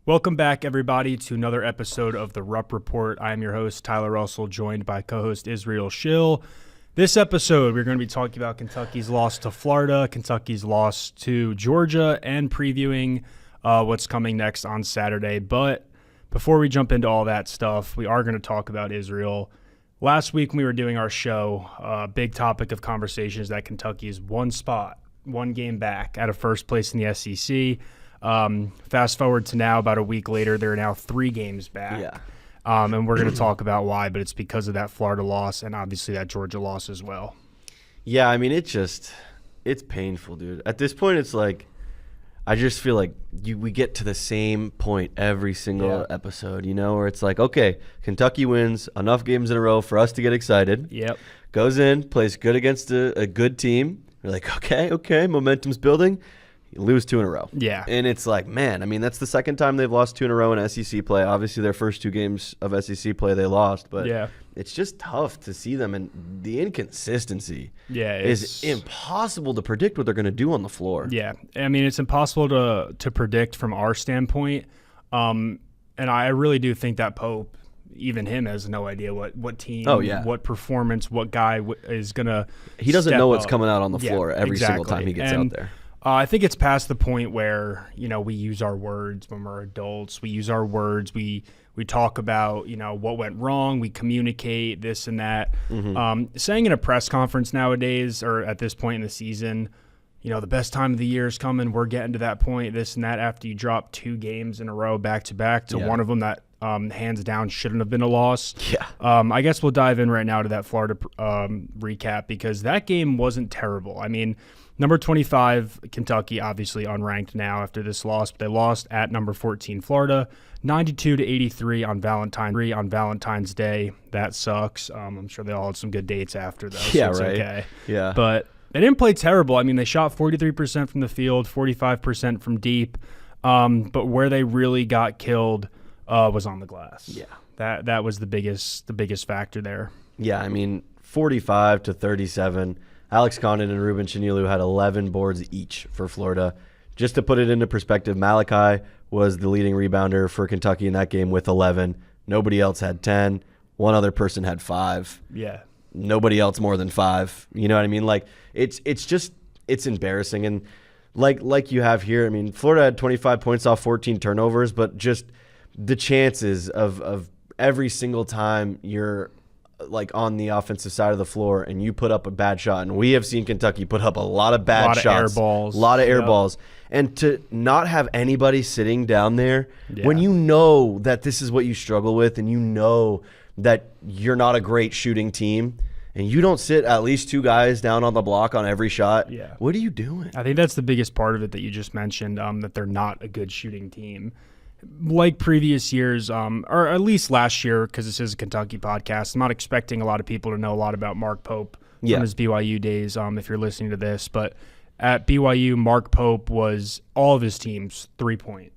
Welcome back, everybody, to another episode of the Rupp Report. I am your host, Tyler Russell, joined by co-host Israel Schill. This episode, we're going to be talking about Kentucky's loss to Florida, Kentucky's loss to Georgia, and previewing what's coming next on Saturday. But before we jump into all that stuff, we are going to talk about Israel. Last week when we were doing our show, a big topic of conversation is that Kentucky is one game back out of first place in the SEC. Fast forward to now, about a week later, they're now 3 games back. Yeah. And we're going to talk about why, but it's because of that Florida loss and obviously that Georgia loss as well. Yeah, I mean, it's painful, dude. At this point, it's like, I just feel like we get to the same point every single episode, where it's like, okay, Kentucky wins enough games in a row for us to get excited. Yep. Goes in, plays good against a good team. We're like, okay, momentum's building. You lose 2 in a row. Yeah. And it's like, man, I mean, that's the second time they've lost 2 in a row in SEC play. Obviously, their first 2 games of SEC play they lost, but it's just tough to see them. And the inconsistency is impossible to predict what they're going to do on the floor. Yeah. I mean, it's impossible to predict from our standpoint. And I really do think that Pope, even him, has no idea what team, what performance, what guy is going to He doesn't know what's coming out on the floor every single time he gets out there. I think it's past the point where, we use our words when we're adults. We use our words. We talk about, what went wrong. We communicate this and that. Mm-hmm. Saying in a press conference nowadays, or at this point in the season, the best time of the year is coming. We're getting to that point, this and that, after you drop 2 games in a row back-to-back to one of them that hands down shouldn't have been a loss. Yeah. I guess we'll dive in right now to that Florida recap, because that game wasn't terrible. I mean, number 25, Kentucky, obviously unranked now after this loss, but they lost at number 14, Florida, 92-83 on Valentine's Day. That sucks. I'm sure they all had some good dates after, though. Yeah, so it's right. Okay. Yeah. But they didn't play terrible. I mean, they shot 43% from the field, 45% from deep. But where they really got killed was on the glass. Yeah. That was the biggest factor there. Yeah, I mean, 45-37. Alex Condon and Ruben Chanilu had 11 boards each for Florida. Just to put it into perspective, Malachi was the leading rebounder for Kentucky in that game with 11. Nobody else had 10. One other person had 5. Yeah. Nobody else more than 5. You know what I mean? Like, it's embarrassing. And like you have here, I mean, Florida had 25 points off 14 turnovers, but just the chances of every single time you're like on the offensive side of the floor and you put up a bad shot, and we have seen Kentucky put up a lot of bad shots, a lot of air balls, and to not have anybody sitting down there when you know that this is what you struggle with, and you know that you're not a great shooting team, and you don't sit at least 2 guys down on the block on every shot. Yeah. What are you doing? I think that's the biggest part of it that you just mentioned, that they're not a good shooting team. Like previous years, or at least last year, because this is a Kentucky podcast, I'm not expecting a lot of people to know a lot about Mark Pope from his BYU days, if you're listening to this. But at BYU, Mark Pope was all of his teams three-point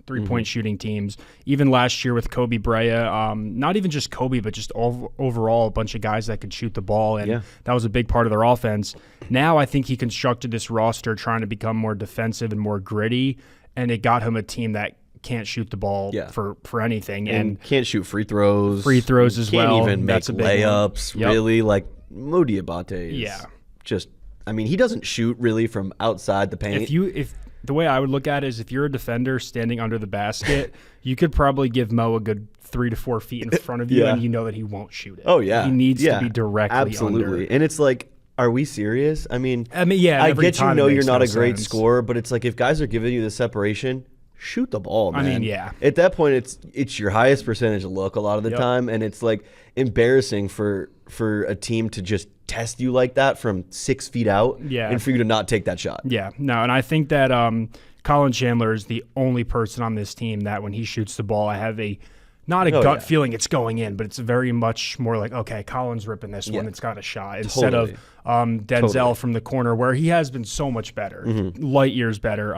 shooting teams. Even last year with Kobe Brea, not even just Kobe, but just overall a bunch of guys that could shoot the ball, and that was a big part of their offense. Now I think he constructed this roster trying to become more defensive and more gritty, and it got him a team that can't shoot the ball for anything, and can't shoot free throws as well. Can't even make That's a big layups. Really, like Mo Diabate is just. I mean, he doesn't shoot really from outside the paint. If the way I would look at it is, if you're a defender standing under the basket, you could probably give Mo a good 3 to 4 feet in front of you, and you know that he won't shoot it. Oh yeah, he needs to be directly absolutely. under. And it's like, are we serious? I mean, I get you're not a great scorer, but it's like, if guys are giving you the separation, shoot the ball, man. I mean, yeah. At that point, it's your highest percentage look a lot of the time, and it's like embarrassing for a team to just test you like that from 6 feet out, and for you to not take that shot. Yeah, no, and I think that Collin Chandler is the only person on this team that when he shoots the ball, I have not a gut feeling it's going in, but it's very much more like, okay, Collin's ripping this one, it's got a shot, instead of Denzel from the corner, where he has been so much better, light years better.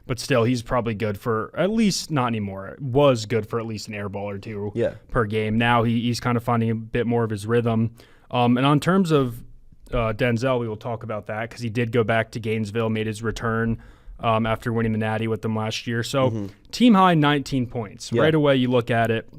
But still, he's probably good for, at least not anymore, was good for at least an air ball or 2 per game. Now he's kind of finding a bit more of his rhythm. And on terms of Denzel, we will talk about that, because he did go back to Gainesville, made his return after winning the Natty with them last year. So team high 19 points. Right away you look at it,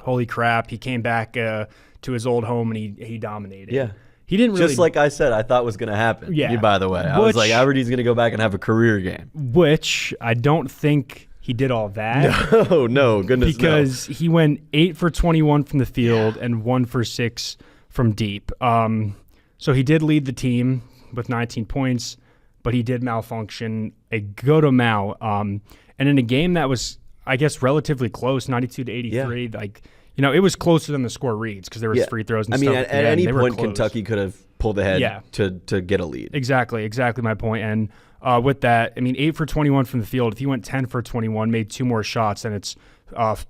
holy crap, he came back to his old home and he dominated. Yeah. He didn't really, just like I said, I thought was going to happen. Yeah. By the way, I was like, Aberdeen's going to go back and have a career game. Which I don't think he did all that. No, goodness because he went 8 for 21 from the field and 1 for 6 from deep. So he did lead the team with 19 points, but he did malfunction a good amount. And in a game that was, I guess, relatively close, 92-83, like, you know, it was closer than the score reads because there was free throws and stuff. At any point, Kentucky could have pulled ahead to get a lead. Exactly my point. And with that, I mean, 8 for 21 from the field. If he went 10 for 21, made 2 more shots, then it's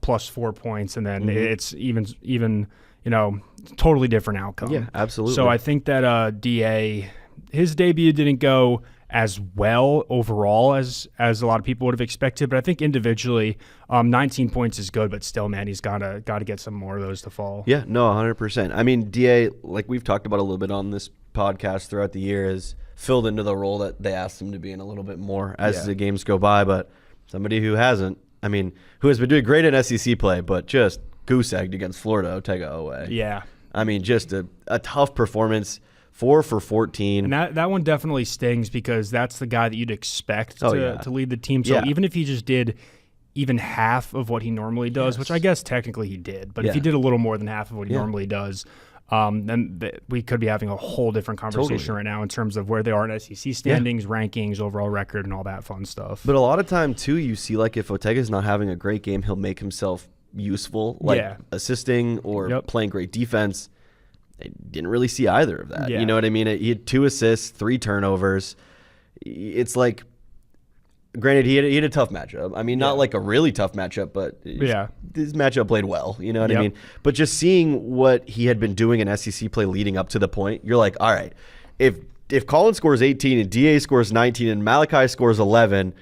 plus 4 points, and then it's even, you know, totally different outcome. Yeah, absolutely. So I think that DA, his debut didn't go as well overall as a lot of people would have expected, but I think individually, 19 points is good, but still, man, he's got to get some more of those to fall. Yeah, no, 100%. I mean, DA, like we've talked about a little bit on this podcast throughout the year, has filled into the role that they asked him to be in a little bit more as the games go by, but somebody who hasn't, I mean, who has been doing great in SEC play, but just goose-egged against Florida, Otega Oweh. Yeah. I mean, just a tough performance. 4 for 14. And that one definitely stings because that's the guy that you'd expect to lead the team. So even if he just did even half of what he normally does, which I guess technically he did, but if he did a little more than half of what he normally does, then we could be having a whole different conversation right now in terms of where they are in SEC standings, rankings, overall record, and all that fun stuff. But a lot of time, too, you see like if Otega's not having a great game, he'll make himself useful, like assisting or playing great defense. I didn't really see either of that. You know what I mean? He had 2 assists, 3 turnovers. It's like, granted, he had a tough matchup. I mean, not like a really tough matchup, but his matchup played well. You know what I mean? But just seeing what he had been doing in SEC play leading up to the point, you're like, all right, if Collin scores 18 and DA scores 19 and Malachi scores 11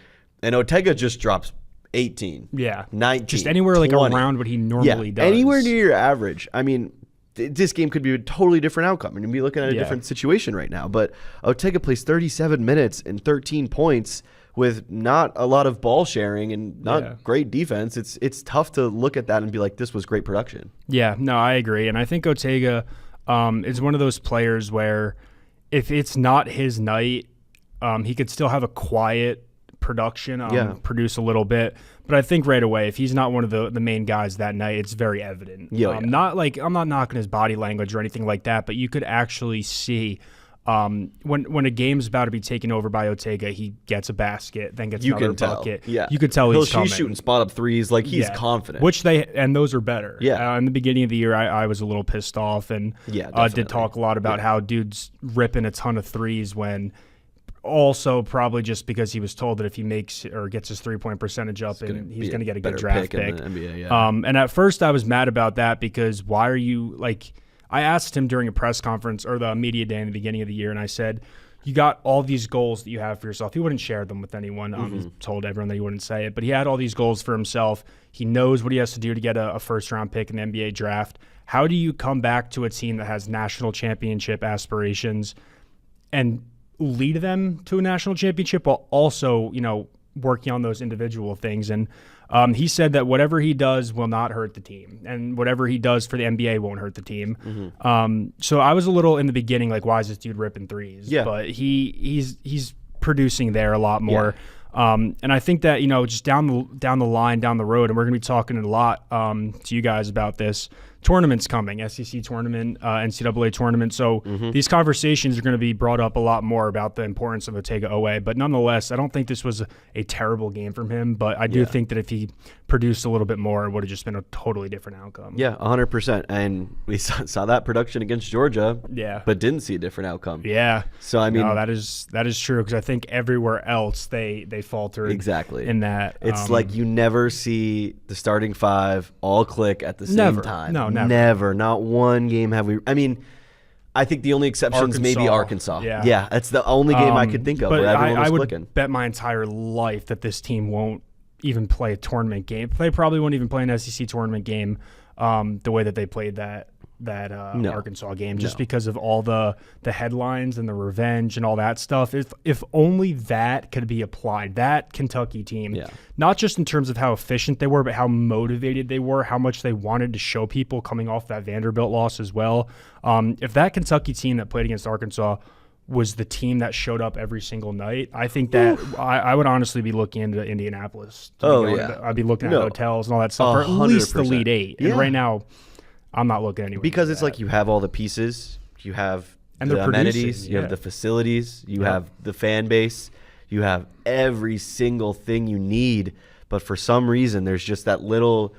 and Otega just drops 18, 19, just anywhere 20, like around what he normally does. Anywhere near your average. I mean, this game could be a totally different outcome. And you'd be looking at a different situation right now. But Otega plays 37 minutes and 13 points with not a lot of ball sharing and not great defense. It's tough to look at that and be like, this was great production. Yeah, no, I agree. And I think Otega is one of those players where if it's not his night, he could still have a quiet production, produce a little bit. But I think right away, if he's not one of the main guys that night, it's very evident. Not like I'm not knocking his body language or anything like that, but you could actually see when a game's about to be taken over by Otega, he gets a basket, then gets another bucket. You could tell he's coming. He's shooting spot up threes, like he's confident. And those are better. In the beginning of the year, I was a little pissed off and did talk a lot about how dude's ripping a ton of threes when. Also, probably just because he was told that if he makes or gets his 3-point percentage up, and he's going to get a good draft pick. In the NBA, and at first, I was mad about that because why are you like? I asked him during a press conference or the media day in the beginning of the year, and I said, "You got all these goals that you have for yourself." He wouldn't share them with anyone. He told everyone that he wouldn't say it, but he had all these goals for himself. He knows what he has to do to get a first-round pick in the NBA draft. How do you come back to a team that has national championship aspirations and lead them to a national championship while also, you know, working on those individual things? And he said that whatever he does will not hurt the team, and whatever he does for the NBA won't hurt the team. So I was a little in the beginning like, why is this dude ripping threes? But he's producing there a lot more. And I think that, you know, just down the line, down the road, and we're going to be talking a lot to you guys about this. Tournaments coming, SEC tournament, NCAA tournament. So these conversations are going to be brought up a lot more about the importance of Otega Oweh. But nonetheless, I don't think this was a terrible game from him. But I do think that if he produced a little bit more, it would have just been a totally different outcome. Yeah, 100%. And we saw that production against Georgia. But didn't see a different outcome. So I mean, no, that is true because I think everywhere else they faltered. In that, it's like you never see the starting 5 all click at the same time. No. Never. Not one game have we. I mean, I think the only exceptions maybe Arkansas. Yeah, that's the only game I could think of where everyone was clicking. I would bet my entire life that this team won't even play a tournament game. They probably won't even play an SEC tournament game the way that they played that that No. Arkansas game just No. because of all the headlines and the revenge and all that stuff. If only that could be applied, that Kentucky team, not just in terms of how efficient they were, but how motivated they were, how much they wanted to show people coming off that Vanderbilt loss as well. If that Kentucky team that played against Arkansas was the team that showed up every single night, I think that I would honestly be looking into Indianapolis. I'd be looking at hotels and all that stuff, or at least the Elite Eight. And right now, I'm not looking anywhere. Because it's like you have all the pieces, you have the amenities, you have the facilities, you have the fan base, you have every single thing you need. But for some reason, there's just that little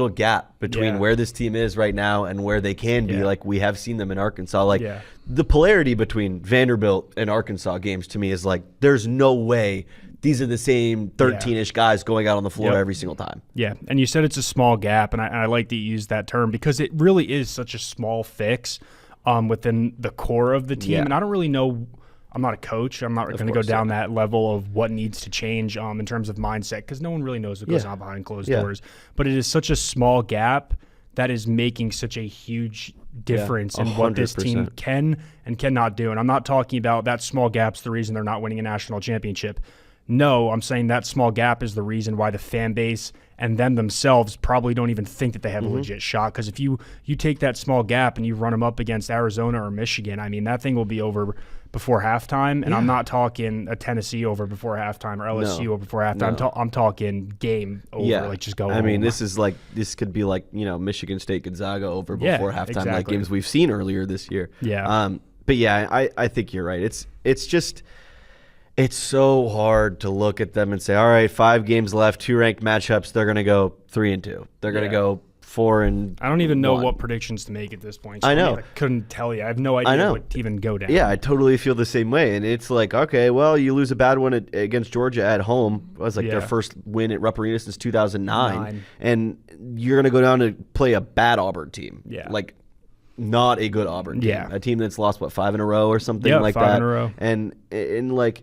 gap between where this team is right now and where they can be. Like we have seen them in Arkansas. Like the polarity between Vanderbilt and Arkansas games to me is like, there's no way these are the same 13-ish guys going out on the floor every single time. Yeah, and you said it's a small gap, and I like to use that term because it really is such a small fix within the core of the team. And I don't really know. I'm not a coach. I'm not going to go down that level of what needs to change in terms of mindset because no one really knows what goes on behind closed doors. But it is such a small gap that is making such a huge difference in what this team can and cannot do. And I'm not talking about that small gap's the reason they're not winning a national championship. No, I'm saying that small gap is the reason why the fan base and them themselves probably don't even think that they have a legit shot. Because if you take that small gap and you run them up against Arizona or Michigan, I mean, that thing will be over before halftime. And I'm not talking a Tennessee over before halftime or LSU over before halftime. I'm talking game over. Like just go home. I mean, this could be like, Michigan State Gonzaga over before halftime, like games we've seen earlier this year. But I think you're right. It's so hard to look at them and say, all right, 5 games left, 2 ranked matchups. They're going to go 3-2. They're going to go 4-1. I don't even know what predictions to make at this point. So I know. I couldn't tell you. I have no idea what to even go down. Yeah, I totally feel the same way. And it's like, okay, well, you lose a bad one against Georgia at home. It was like their first win at Rupp Arena since 2009. And you're going to go down to play a bad Auburn team. Yeah. Like, not a good Auburn team. Yeah. A team that's lost, 5 in a row or something like that. 5 in a row. And like,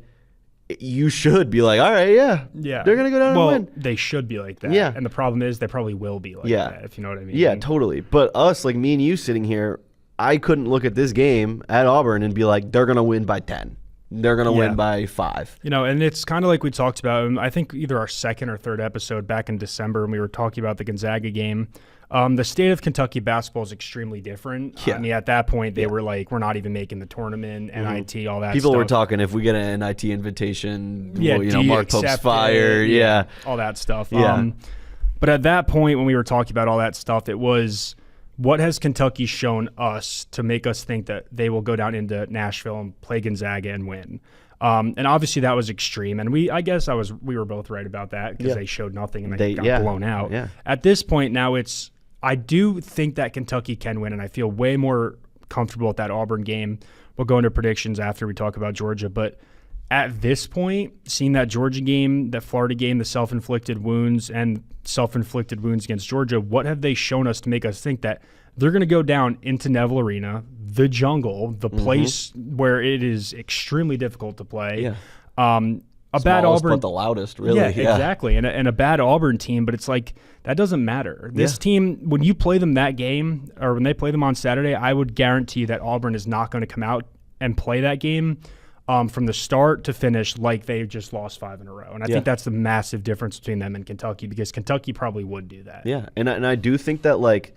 you should be like, all right, they're going to go down and win. They should be like that. Yeah. And the problem is they probably will be like that, if you know what I mean. Yeah, totally. But us, like me and you sitting here, I couldn't look at this game at Auburn and be like, they're going to win by 10. They're going to win by 5. And it's kind of like we talked about, I think either our second or third episode back in December when we were talking about the Gonzaga game. The state of Kentucky basketball is extremely different. I mean, at that point, they were like, we're not even making the tournament, NIT, all that People were talking, if we get an NIT invitation, Mark Pope's fired. All that stuff. But at that point, when we were talking about all that stuff, it was, what has Kentucky shown us to make us think that they will go down into Nashville and play Gonzaga and win? And obviously that was extreme, and we were both right about that because they showed nothing and they got blown out. At this point now, I do think that Kentucky can win, and I feel way more comfortable with that Auburn game. We'll go into predictions after we talk about Georgia, but at this point, seeing that Georgia game, that Florida game, the self-inflicted wounds against Georgia, what have they shown us to make us think that they're going to go down into Neville Arena, the jungle, the place where it is extremely difficult to play. A bad Auburn, but the loudest, really. Yeah, exactly. And a bad Auburn team, but it's like, that doesn't matter. This team, when you play them that game, or when they play them on Saturday, I would guarantee that Auburn is not going to come out and play that game from the start to finish like they just lost 5 in a row. And I think that's the massive difference between them and Kentucky, because Kentucky probably would do that. Yeah, and I do think that, like,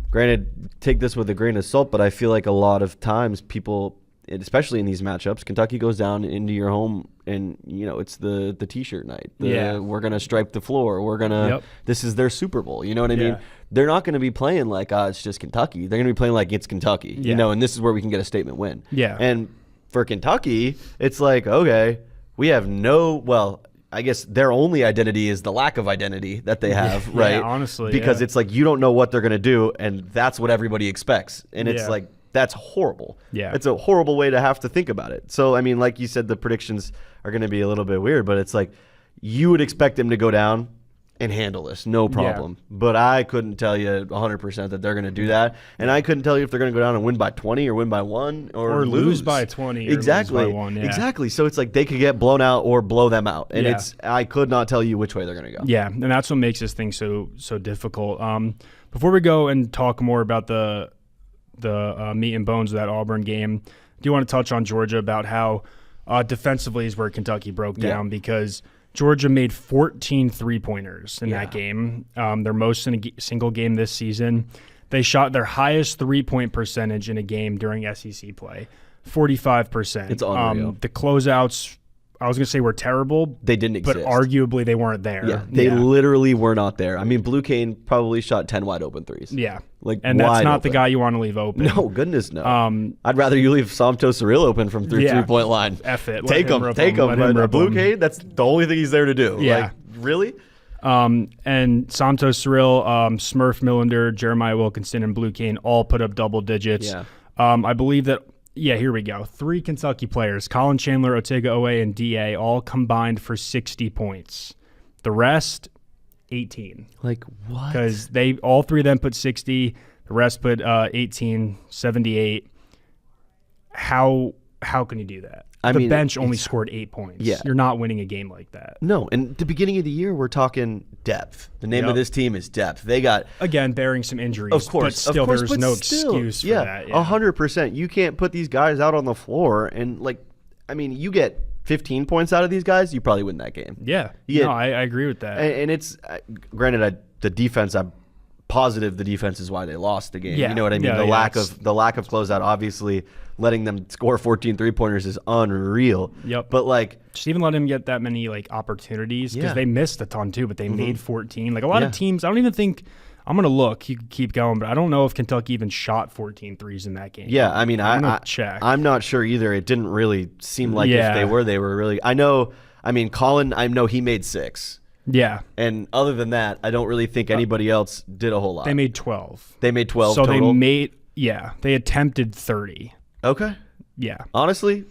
granted, take this with a grain of salt, but I feel like a lot of times people, especially in these matchups, Kentucky goes down into your home and, it's the T-shirt night. We're going to stripe the floor. We're going to this is their Super Bowl. You know what I mean? They're not going to be playing like, it's just Kentucky. They're going to be playing like it's Kentucky, and this is where we can get a statement win. Yeah. And for Kentucky, it's like, okay, we have I guess their only identity is the lack of identity that they have, right? Yeah, honestly. Because it's like, you don't know what they're going to do, and that's what everybody expects. And it's like, that's horrible. Yeah. It's a horrible way to have to think about it. So, I mean, like you said, the predictions are going to be a little bit weird, but it's like, you would expect them to go down and handle this, no problem. But I couldn't tell you 100% that they're going to do that, and I couldn't tell you if they're going to go down and win by 20 or win by 1 or lose by 20 or exactly lose by 1. Yeah. Exactly. So it's like they could get blown out or blow them out, and I could not tell you which way they're going to go. Yeah, and that's what makes this thing so difficult. Before we go and talk more about the meat and bones of that Auburn game, I do want to touch on Georgia about how defensively is where Kentucky broke down because Georgia made 14 three-pointers in that game, their most in a single game this season. They shot their highest three-point percentage in a game during SEC play, 45%. It's unreal. The closeouts, I was going to say were terrible. They didn't exist. But arguably they weren't there. Yeah, they literally were not there. I mean, Blue Cane probably shot 10 wide open threes. Yeah. And that's not open. the guy you want to leave open. No, goodness no. I'd rather you leave Santos Surreal open from three-point line. F it. Take him. But Blue Cane, that's the only thing he's there to do. Yeah. Like, really? And Santos Surreal, Smurf Millender, Jeremiah Wilkinson, and Blue Cane all put up double digits. Yeah. I believe that, here we go. 3 Kentucky players, Collin, Chandler, Otega, Oweh, and DA, all combined for 60 points. The rest, 18. Like, what? Because all 3 of them put 60. The rest put 18, 78. How can you do that? The bench only scored 8 points. Yeah. You're not winning a game like that. No, and at the beginning of the year, we're talking depth. The name of this team is depth. They got... Again, bearing some injuries. Of course. But still, there's no excuse for that. 100%. You can't put these guys out on the floor and, you get 15 points out of these guys, you probably win that game. Yeah. I agree with that. And it's... granted, the defense... I'm positive the defense is why they lost the game. Yeah. You know what I mean? The lack of closeout, obviously, letting them score 14 3-pointers is unreal. Yep. But just even let him get that many opportunities because they missed a ton too, but they made 14. A lot of teams, I don't even think I'm gonna look. You can keep going, but I don't know if Kentucky even shot 14 threes in that game. Yeah, I mean, I'm gonna check. I'm not sure either. It didn't really seem like if they were really. I know. I mean, Collin, I know he made 6. Yeah. And other than that, I don't really think anybody else did a whole lot. They made 12. They made 12 so total? They attempted 30. Okay. Yeah. Honestly,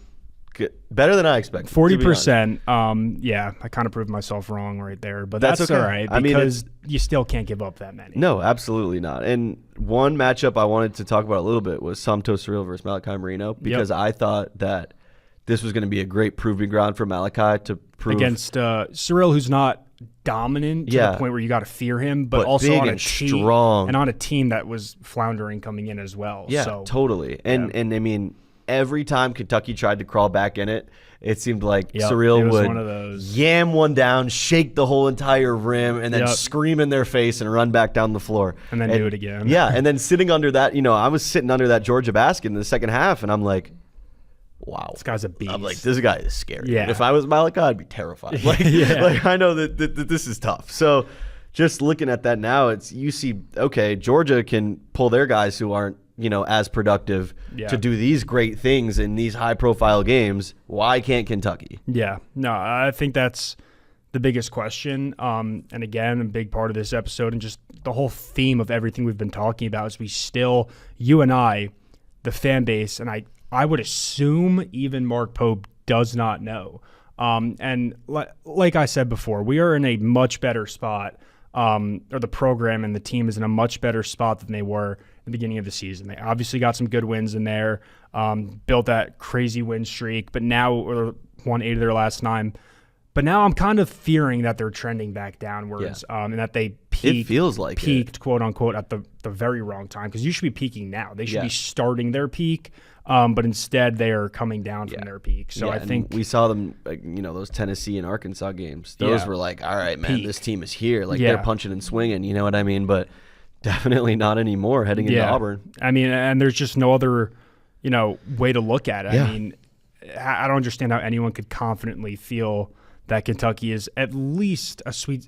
good. Better than I expected. 40%. I kind of proved myself wrong right there, but that's okay. All right because you still can't give up that many. No, absolutely not. And one matchup I wanted to talk about a little bit was Santos Surreal versus Malachi Marino because I thought that this was going to be a great proving ground for Malachi to prove against Surreal, who's not dominant to the point where you got to fear him, but also big on a and team strong, and on a team that was floundering coming in as well. Yeah, so, totally. And I mean, every time Kentucky tried to crawl back in it, it seemed like Surreal would one of those. Yam one down, shake the whole entire rim, and then scream in their face and run back down the floor. And then do it again. Yeah, and then sitting under that, I was sitting under that Georgia basket in the second half, and I'm like, wow. This guy's a beast. I'm like, this guy is scary. Yeah. If I was Malachi, I'd be terrified. I know that this is tough. So just looking at that now, you see, okay, Georgia can pull their guys who aren't, as productive to do these great things in these high-profile games. Why can't Kentucky? Yeah. No, I think that's the biggest question. And again, a big part of this episode and just the whole theme of everything we've been talking about is you and I, the fan base, and I would assume even Mark Pope does not know. And like I said before, we are in a much better spot, or the program and the team is in a much better spot than they were at the beginning of the season. They obviously got some good wins in there, built that crazy win streak, but now won 8 of their last 9. But now I'm kind of fearing that they're trending back downwards, and that they peaked, quote unquote, at the very wrong time. Because you should be peaking now. They should be starting their peak, but instead they are coming down from their peak. So I think we saw them, those Tennessee and Arkansas games. Those were like, all right, man, this team is here. Like they're punching and swinging. You know what I mean? But definitely not anymore heading into Auburn. I mean, and there's just no other, way to look at it. Yeah. I mean, I don't understand how anyone could confidently feel that Kentucky is at least a Sweet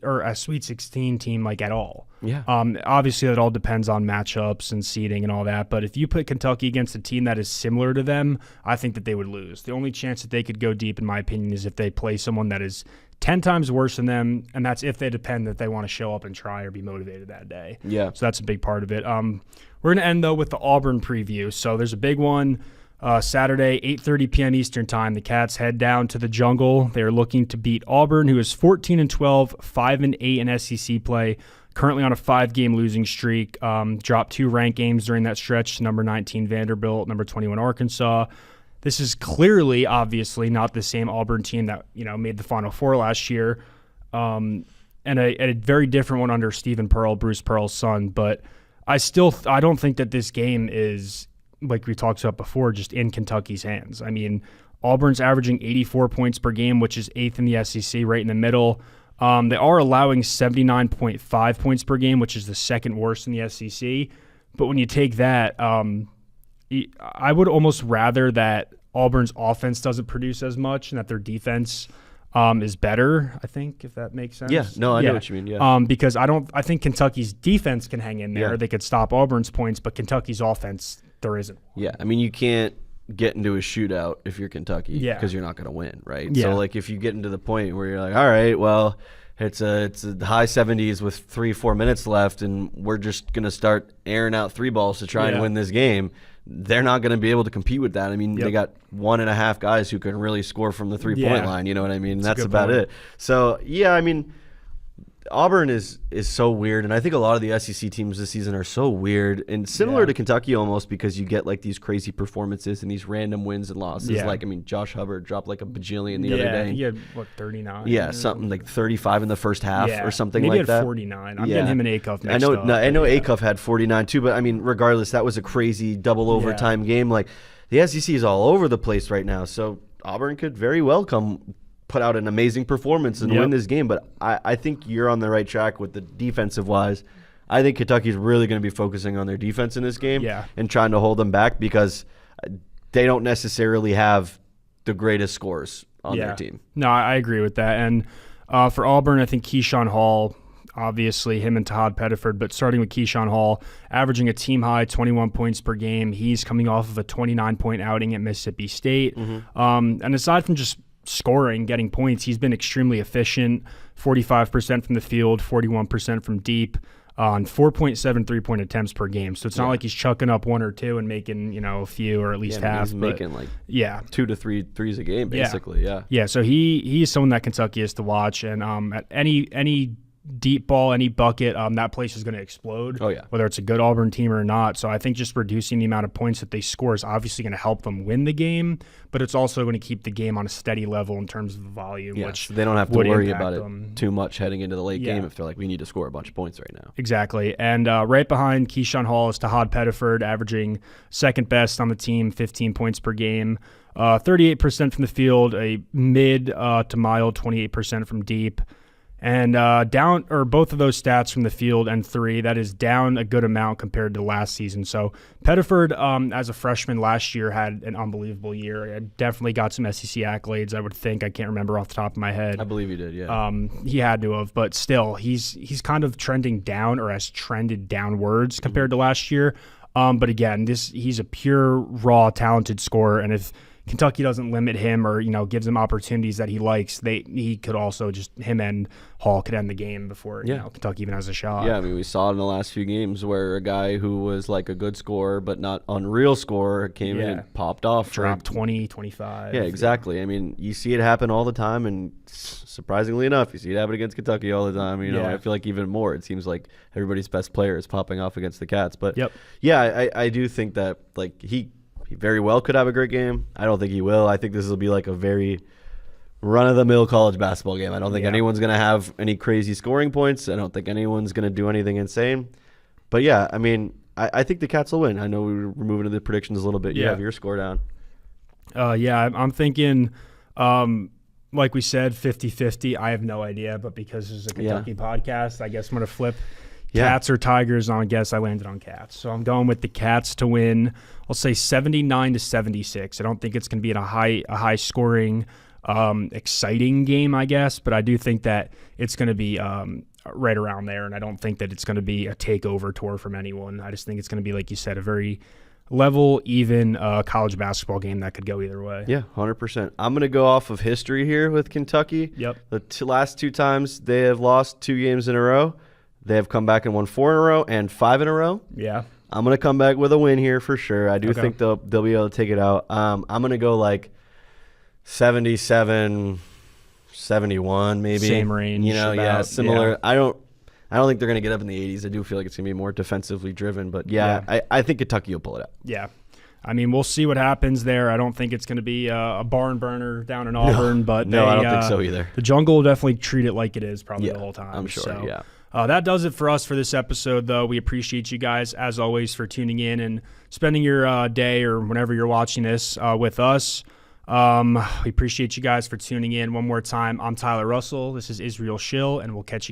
16 team at all. Yeah. Obviously, that all depends on matchups and seeding and all that. But if you put Kentucky against a team that is similar to them, I think that they would lose. The only chance that they could go deep, in my opinion, is if they play someone that is 10 times worse than them, and that's if they depend that they want to show up and try or be motivated that day. Yeah. So that's a big part of it. We're going to end, though, with the Auburn preview. So there's a big one. Saturday, 8:30 p.m. Eastern Time, the Cats head down to the Jungle. They're looking to beat Auburn, who is 14-12, 5-8 in SEC play, currently on a 5-game losing streak. Dropped 2 ranked games during that stretch, number 19 Vanderbilt, number 21 Arkansas. This is clearly, obviously, not the same Auburn team that made the Final Four last year, and a very different one under Stephen Pearl, Bruce Pearl's son. But I don't think that this game is, like we talked about before, just in Kentucky's hands. I mean, Auburn's averaging 84 points per game, which is 8th in the SEC, right in the middle. They are allowing 79.5 points per game, which is the second worst in the SEC. But when you take that, I would almost rather that Auburn's offense doesn't produce as much and that their defense is better, I think, if that makes sense. Yeah, no, I know what you mean. Yeah. Because I think Kentucky's defense can hang in there. Yeah. They could stop Auburn's points, but Kentucky's offense, there isn't. Yeah, I mean, you can't get into a shootout if you're Kentucky because you're not going to win, right? Yeah. So, like, if you get into the point where you're like, all right, well, it's a high 70s with 3-4 minutes left, and we're just going to start airing out 3 balls to try and win this game, they're not going to be able to compete with that. I mean, they got 1.5 guys who can really score from the 3-point line. You know what I mean? That's about it. So, yeah, I mean, Auburn is so weird, and I think a lot of the SEC teams this season are so weird and similar to Kentucky almost, because you get like these crazy performances and these random wins and losses. Like, I mean, Josh Hubbard dropped like a bajillion the other day. He had, 39? Yeah, something like 35 in the first half or something maybe like that. Maybe 49. I'm getting him and Acuff mixed up. I know Acuff had 49 too, but I mean, regardless, that was a crazy double overtime game. Like, the SEC is all over the place right now, so Auburn could very well put out an amazing performance and win this game. But I think you're on the right track with the defensive wise. I think Kentucky's really going to be focusing on their defense in this game and trying to hold them back, because they don't necessarily have the greatest scores on their team. No, I agree with that. And for Auburn, I think Keyshawn Hall, obviously him and Todd Pettiford, but starting with Keyshawn Hall, averaging a team-high 21 points per game. He's coming off of a 29-point outing at Mississippi State. And aside from just scoring, getting points, he's been extremely efficient, 45% from the field, 41% from deep, on 4.7 3-point attempts per game. So it's not like he's chucking up 1 or 2 and making, a few or at least half. He's making like 2 to 3 threes a game, basically. Yeah. So he's someone that Kentucky is to watch, and at any deep ball, any bucket, that place is going to explode. Whether it's a good Auburn team or not. So I think just reducing the amount of points that they score is obviously going to help them win the game, but it's also going to keep the game on a steady level in terms of the volume. Which so they don't have to worry about it too much heading into the late game if they're like, we need to score a bunch of points right now. Exactly. And right behind Keyshawn Hall is Todd Pettiford, averaging second best on the team, 15 points per game. 38% from the field, a mid to mild 28% from deep. And both of those stats from the field and 3, that is down a good amount compared to last season. So Pettiford, as a freshman last year, had an unbelievable year. I definitely got some SEC accolades, I would think. I can't remember off the top of my head. I believe he did, yeah. He had to have, but still, he's kind of trending down, or has trended downwards compared to last year. But again, he's a pure, raw, talented scorer, and if Kentucky doesn't limit him or gives him opportunities that he likes, he could also him and Hall could end the game before Kentucky even has a shot. Yeah, I mean, we saw it in the last few games where a guy who was like a good scorer but not unreal scorer came in and popped off. Dropped 20, 25. Yeah, exactly. I mean, you see it happen all the time, and surprisingly enough, you see it happen against Kentucky all the time. I feel like even more. It seems like everybody's best player is popping off against the Cats. But I do think that he very well could have a great game. I don't think he will. I think this will be like a very run-of-the-mill college basketball game. I don't think anyone's going to have any crazy scoring points. I don't think anyone's going to do anything insane. But, yeah, I mean, I think the Cats will win. I know we're moving to the predictions a little bit. You have your score down. I'm thinking, like we said, 50-50. I have no idea, but because this is a Kentucky podcast, I guess I'm going to flip Cats or Tigers. I guess I landed on Cats. So I'm going with the Cats to win. I'll say 79-76. I don't think it's going to be in a high scoring, exciting game, I guess, but I do think that it's going to be right around there, and I don't think that it's going to be a takeover tour from anyone. I just think it's going to be, like you said, a very level, even college basketball game that could go either way. Yeah, 100%. I'm going to go off of history here with Kentucky. Yep. The last 2 times they have lost 2 games in a row. They have come back and won 4 in a row and 5 in a row. Yeah. I'm going to come back with a win here for sure. I do Okay. think they'll be able to take it out. I'm going to go like 77, 71 maybe. Same range. Yeah, similar. Yeah. I don't think they're going to get up in the 80s. I do feel like it's going to be more defensively driven. But, I think Kentucky will pull it out. Yeah. I mean, we'll see what happens there. I don't think it's going to be a barn burner down in Auburn. But I don't think so either. The Jungle will definitely treat it like it is probably the whole time. I'm sure, so, that does it for us for this episode, though. We appreciate you guys, as always, for tuning in and spending your day or whenever you're watching this with us. We appreciate you guys for tuning in one more time. I'm Tyler Russell. This is Israel Schill, and we'll catch you